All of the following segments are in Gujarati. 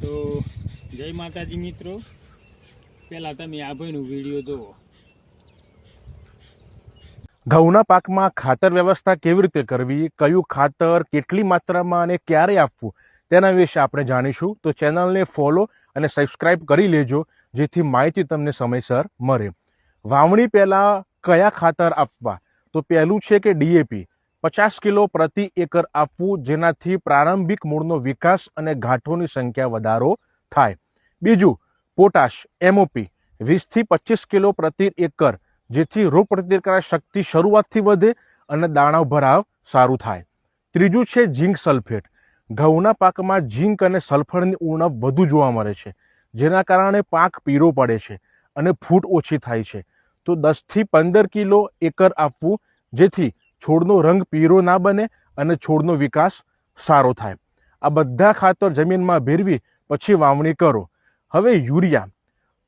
તો જય માતાજી મિત્રો, પહેલાં તમે આ ભાઈનો વિડીયો જુઓ. ઘઉંના પાકમાં ખાતર વ્યવસ્થા કેવી રીતે કરવી, કયું ખાતર કેટલી માત્રામાં અને ક્યારે આપવું તેના વિશે આપણે જાણીશું. તો ચેનલને ફોલો અને સબસ્ક્રાઇબ કરી લેજો, જેથી માહિતી તમને સમયસર મળે. વાવણી પહેલાં કયા ખાતર આપવા? તો પહેલું છે કે ડીએપી 50 કિલો પ્રતિ એકર આપવું, જેનાથી પ્રારંભિક મૂળનો વિકાસ અને ગાંઠોની સંખ્યા વધારો થાય. બીજું પોટાશ એમઓપી 20 થી 25 કિલો પ્રતિ એકર, જેથી રોગ પ્રતિકારક શક્તિ શરૂઆતથી વધે અને દાણા ભરાવ સારું થાય. ત્રીજું છે ઝીંક સલ્ફેટ. ઘઉંના પાકમાં ઝીંક અને સલ્ફરની ઉણપ વધુ જોવા મળે છે, જેના કારણે પાક પીળો પડે છે અને ફૂટ ઓછી થાય છે. તો 10 થી 15 કિલો એકર આપવું, જેથી છોડનો રંગ પીળો ના બને અને છોડનો વિકાસ સારો થાય. આ બધા ખાતર જમીનમાં ભેળવી પછી વાવણી કરો. હવે યુરિયા.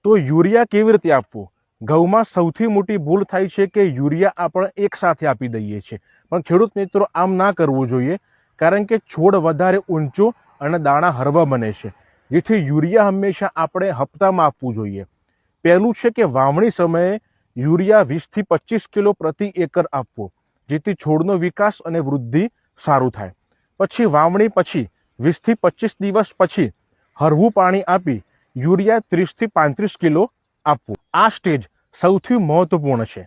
તો યુરિયા કેવી રીતે આપવું? ઘઉંમાં સૌથી મોટી ભૂલ થાય છે કે યુરિયા આપણે એકસાથે આપી દઈએ છીએ, પણ ખેડૂત મિત્રો આમ ના કરવું જોઈએ, કારણ કે છોડ વધારે ઊંચો અને દાણા હળવા બને છે. જેથી યુરિયા હંમેશા આપણે હપ્તામાં આપવું જોઈએ. પહેલું છે કે વાવણી સમયે યુરિયા 20 થી 25 કિલો પ્રતિ એકર આપવો, જેથી છોડનો વિકાસ અને વૃદ્ધિ સારું થાય. પછી વાવણી પછી 20 થી 25 દિવસ પછી હળવું પાણી આપી યુરિયા 30 થી 35 કિલો આપવું. આ સ્ટેજ સૌથી મહત્વપૂર્ણ છે.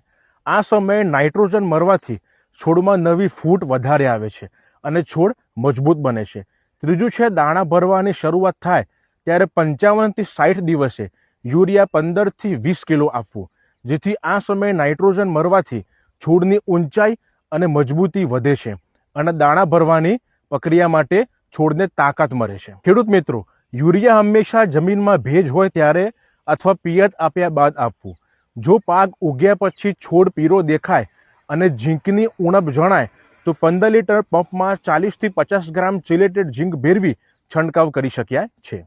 આ સમયે નાઇટ્રોજન મળવાથી છોડમાં નવી ફૂટ વધારે આવે છે અને છોડ મજબૂત બને છે. ત્રીજું છે દાણા ભરવાની શરૂઆત થાય ત્યારે 55 થી 60 દિવસે યુરિયા 15 થી 20 કિલો આપવું, જેથી આ સમયે નાઇટ્રોજન મળવાથી છોડની ઊંચાઈ અને મજબૂતી વધે છે અને દાણા ભરવાની પ્રક્રિયા માટે છોડને તાકાત મળે છે. ખેડૂત મિત્રો, યુરિયા હંમેશા જમીનમાં ભેજ હોય ત્યારે અથવા પિયત આપ્યા બાદ આપવું. જો પાક ઉગ્યા પછી છોડ પીળો દેખાય અને ઝીંકની ઉણપ જણાય તો 15 લીટર પંપમાં 40 થી 50 ગ્રામ ચિલેટેડ ઝીંક ભેળવી છંટકાવ કરી શકાય છે.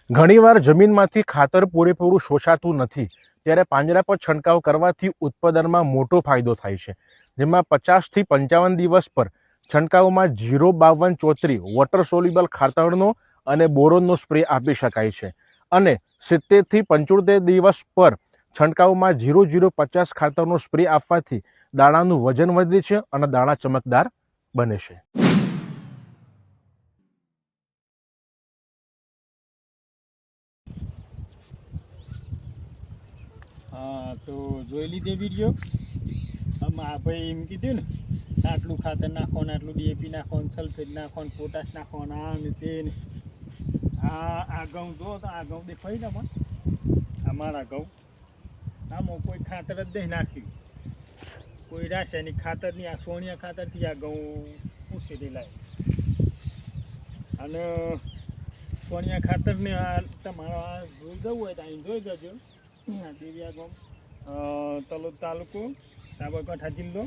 ઘણીવાર જમીનમાંથી ખાતર પૂરેપૂરું શોષાતું નથી, ત્યારે પાંજરા પર છંટકાવ કરવાથી ઉત્પાદનમાં મોટો ફાયદો થાય છે. જેમાં 50 થી 55 દિવસ પર છંટકાવમાં 05234 વોટર સોલ્યુબલ ખાતરનો અને બોરોનનો સ્પ્રે આપી શકાય છે, અને 70 થી 75 દિવસ પર છંટકાવમાં 0050 ખાતરનો સ્પ્રે આપવાથી દાણાનું વજન વધે છે અને દાણા ચમકદાર બને છે. હા, તો જોઈ લીધે વિડીયો. આમાં આ ભાઈ એમ કીધું ને, આટલું ખાતર નાખવાનું, આટલું ડીએપી નાખવાનું, સલ્ફેટ નાખવાનું, પોટાશ નાખવાનું, આ ને તે ને. આ ઘઉં જો તો આ ઘઉં દેખાય ને, અમારા ઘઉં આમાં કોઈ ખાતર જ નહીં નાખ્યું, કોઈ રાસાયણિક ખાતર નહીં. આ સોનિયા ખાતરથી આ ઘઉં ઉછેરી લાય. અને સોનિયા ખાતરને આ તમારા જોઈ જવું હોય તો અહીં જોઈ જજો. દેવિયા ગામ, તલોદ તાલુકો, સાબરકાંઠા જિલ્લો.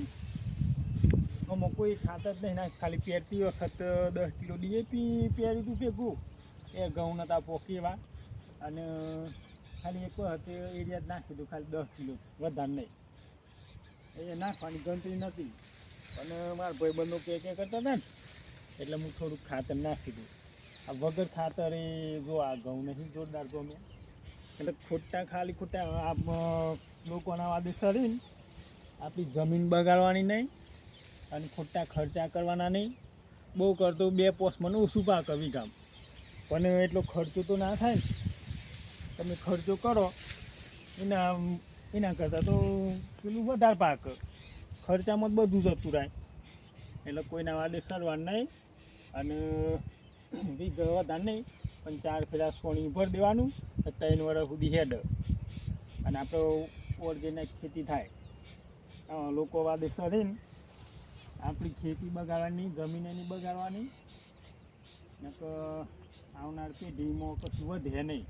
આમાં કોઈ ખાતર નહીં નાખ, ખાલી પહેરતી વખત 10 કિલો ડીએપી પહેર્યું હતું ભેગું. એ ઘઉં નતા પોકેવા, અને ખાલી એક વખત એરિયા જ નાખ્યું હતું, ખાલી 10 કિલો, વધારે નહીં. એ નાખવાની ગણતરી નથી, અને મારા ભાઈબંધો કે કરતા હતા ને, એટલે હું થોડુંક ખાતર નાખી દઉં. આ વગર ખાતર એ જો આ ઘઉં નહીં જોરદાર ગમે, એટલે ખોટા ખાલી ખોટા લોકોના વાદે સરીને આપણી જમીન બગાડવાની નહીં અને ખોટા ખર્ચા કરવાના નહીં. બહુ કરતો 2 પોસ મને ઓછું પાક વીઘામ, પણ એટલો ખર્ચો તો ના થાય ને. તમે ખર્ચો કરો એના કરતાં તો પેલું વધારે પાક, ખર્ચામાં જ બધું જતું રહે. એટલે કોઈના વાદે સરવાનું નહીં, અને વીઘા વધારે નહીં, પણ 4 ફેરા સોણી ભરી દેવાનું, 3 વર્ષ સુધી હેડ, અને આપણે ઓર્ગેનિક ખેતી થાય. લોકો વાદે સરીને આપણી ખેતી બગાડવાની, જમીન એની બગાડવાની, આવનાર પેઢીમાં કશું વધે નહીં.